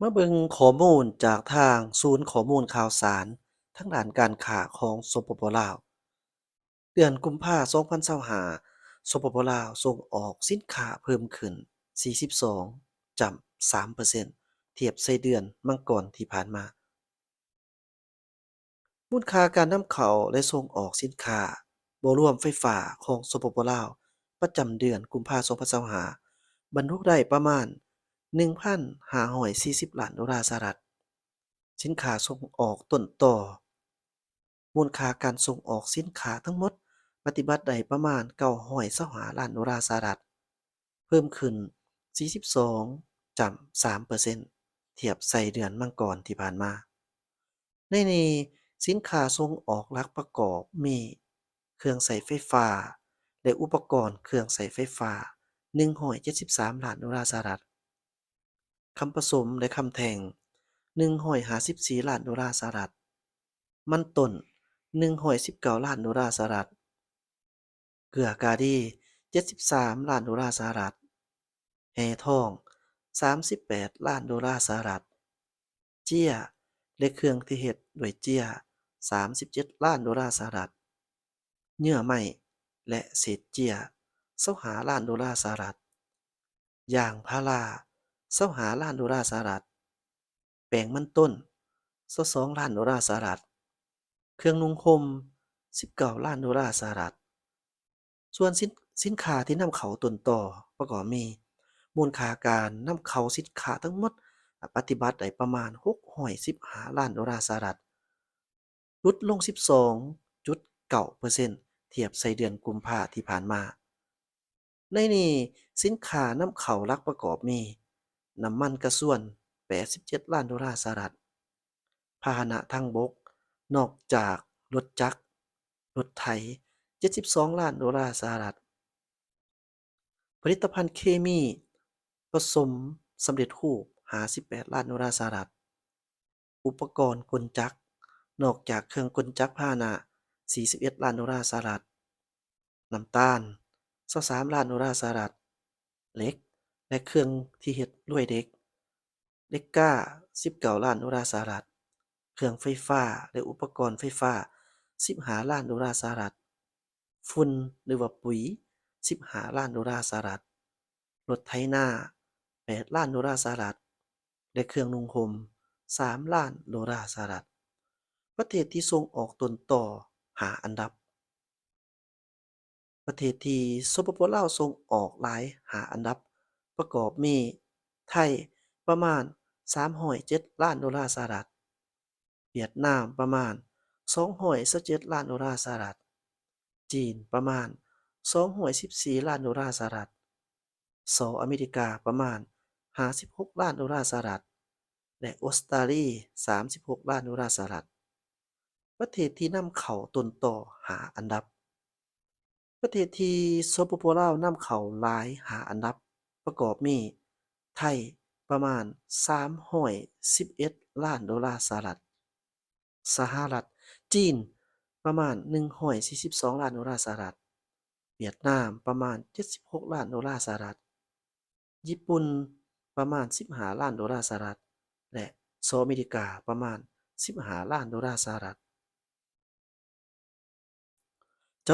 มาเบิ่งข้อมูลจากทางศูนย์ข้อมูลข่าวสารทางด้านการค้าของสปปลาวเดือนกุมภาพันธ์2025สปปลาวส่งออกสินค้าเพิ่มขึ้น42.3%เทียบใส่เดือนมังกรที่ผ่านมามูลค่าการนำเข้าและส่งออกสินค้าบ่รวมไฟฟ้าของสปปลาวประจำเดือนกุมภาพันธ์2025บรรทุกได้ประมาณ 1,540 ล้านดอลลาร์สหรัฐ สินค้าส่งออกต้นต่อมูลค่าการส่งออกสินค้าทั้งหมดปฏิบัติได้ประมาณ925ล้านดอลลาร์สหรัฐเพิ่มขึ้น42.3%เทียบใส่เดือนมังกรที่ผ่านมาในนี้สินค้าส่งออกหลักประกอบมีเครื่องใช้ไฟฟ้าและอุปกรณ์เครื่องใช้ไฟฟ้า173ล้านดอลลาร์สหรัฐคำผสมและคำแท่ง154ล้านดอลลาร์สหรัฐมันต้น119ล้านดอลลาร์สหรัฐเกลือกาดี73ล้านดอลลาร์สหรัฐแฮทอง38ล้านดอลลาร์สหรัฐเจี้ยและเครื่องที่เฮ็ดด้วยเจี้ย37ล้านดอลลาร์สหรัฐเยื่อไม้และเศษเจี้ย25ล้านดอลลาร์สหรัฐยางพารา25ล้านดอลลาร์สหรัฐแป้งมันต้น22ล้านดอลลาร์สหรัฐเครื่องนุ่งห่ม19ล้านดอลลาร์สหรัฐส่วนสินค้าที่นำเข้าต้นต่อประกอบมีมูลค่าการนำเข้าสินค้าทั้งหมดปฏิบัติได้ประมาณ615ล้านดอลลาร์สหรัฐลดลง12.9%เทียบใส่เดือนกุมภาพันธ์ที่ผ่านมาในนี้สินค้านำเข้าหลักประกอบมีน้ำมันกระส่วน87ล้านดอลลาร์สหรัฐพาหนะทางบกนอกจากรถจักรรถไถ72ล้านดอลลาร์สหรัฐผลิตภัณฑ์เคมีผสมสำเร็จรูป58ล้านดอลลาร์สหรัฐอุปกรณ์กลจักรนอกจากเครื่องกลจักรพาหนะ41ล้านดอลลาร์สหรัฐน้ำตาล23ล้านดอลลาร์สหรัฐเหล็กและเครื่องที่เฮ็ดลวดเหล็กก้า19ล้านดอลลาร์สหรัฐเครื่องไฟฟ้าและอุปกรณ์ไฟฟ้า15ล้านดอลลาร์สหรัฐฝุ่นหรือว่าปุ๋ย15ล้านดอลลาร์สหรัฐรถไถนา8ล้านดอลลาร์สหรัฐและเครื่องนุ่งห่ม3ล้านดอลลาร์สหรัฐประเทศที่ส่งออกต้นต่อ5อันดับประเทศที่สปปลาวส่งออกหลาย5อันดับประกอบมีไทยประมาณ307ล้านดอลลาร์สหรัฐเวียดนามประมาณ227ล้านดอลลาร์สหรัฐจีนประมาณ214ล้านดอลลาร์สหรัฐอเมริกาประมาณ56ล้านดอลลาร์สหรัฐและออสเตรเลีย36ล้านดอลลาร์สหรัฐประเทศที่นำเข้าต้นต่อ5อันดับประเทศที่สปปลาวนำเข้าหลาย5อันดับประกอบมีไทยประมาณ311ล้านดอลลาร์สหรัฐสหรัฐจีนประมาณ142ล้านดอลลาร์สหรัฐเวียดนามประมาณ76ล้านดอลลาร์สหรัฐญี่ปุ่นประมาณ15ล้านดอลลาร์สหรัฐและอเมริกาประมาณ15ล้านดอลลาร์สหรัฐ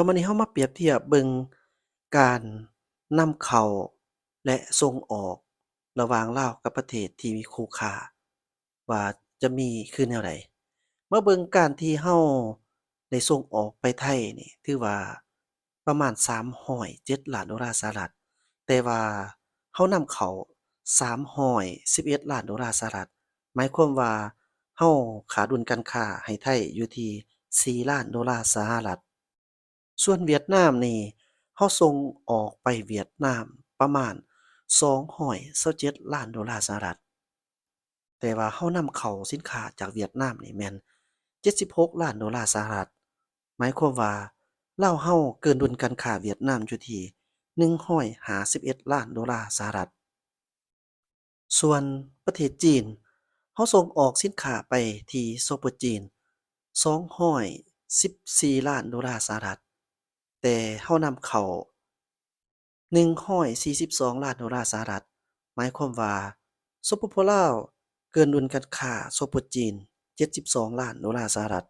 มื้อนี้เรามาเปรียบเทียบเบิ่งการนำเข้าและส่งออกระหว่างลาวกับประเทศที่มีคู่ค้าว่าจะมีคือแนวใดมาเบิ่งการที่เราได้ส่งออกไปไทยนี่ถือว่าประมาณ307ล้านดอลลาร์สหรัฐแต่ว่าเรานำเข้า311ล้านดอลลาร์สหรัฐหมายความว่าเราขาดดุลการค้าให้ไทยอยู่ที่4ล้านดอลลาร์สหรัฐ ส่วนเวียดนามนี่เราส่งออกไปเวียดนามประมาณ227ล้านดอลลาร์สหรัฐแต่ว่าเรานำเข้าสินค้าจากเวียดนามนี่แม่น76ล้านดอลลาร์สหรัฐหมายความว่าลาวเราเกินดุลการค้าเวียดนามอยู่ที่151ล้านดอลลาร์สหรัฐส่วนประเทศจีนเราส่งออกสินค้าไปที่สปปจีน214ล้านดอลลาร์สหรัฐ แต่เรานำเข้า142ล้านดอลลาร์สหรัฐหมายความว่าสปปลาว เกินดุลการค้าส่งออกจีน72ล้านดอลลาร์สหรัฐ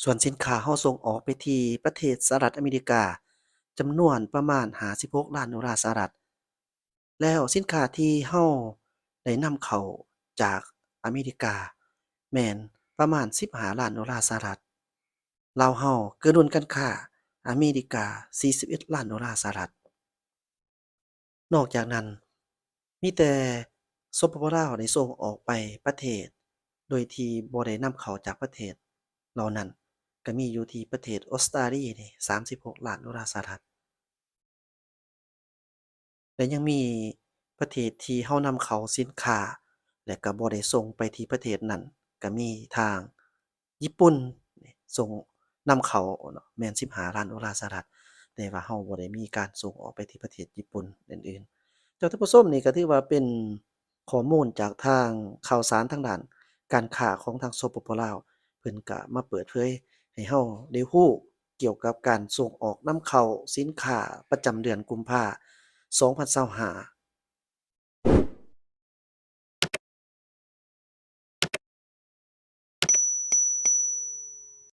ส่วนสินค้าเราส่งออกไปที่ประเทศสหรัฐอเมริกาจำนวนประมาณ56ล้านดอลลาร์สหรัฐแล้วสินค้าที่เราได้นำเข้าจากอเมริกาแม่นประมาณ15ล้านดอลลาร์สหรัฐลาวเราเกินดุลการค้าอเมริกา41ล้านดอลลาร์สหรัฐ นอกจากนั้นมีแต่สปปลาวได้ส่งออกไปประเทศโดยที่บ่ได้นำเข้าจากประเทศเหล่านั้นก็มีอยู่ที่ประเทศออสเตรเลียนี่36ล้านดอลลาร์สหรัฐและยังมีประเทศที่เรานำเข้าสินค้าและก็บ่ได้ส่งไปที่ประเทศนั้นก็มีทางญี่ปุ่นนี่ส่งนำเข้าเนาะแม่น15ล้านดอลลาร์สหรัฐแต่ว่าเราบ่ได้มีการส่งออกไปที่ประเทศญี่ปุ่นอื่นๆ จากท่านผู้ชมนี่ก็ถือว่าเป็นข้อมูลจากทางข่าวสารทางด้านการค้าของทางสปปลาวเพิ่นก็มาเปิดเผยให้เราได้รู้เกี่ยวกับการส่งออกนำเข้าสินค้าประจำเดือนกุมภาพันธ์2025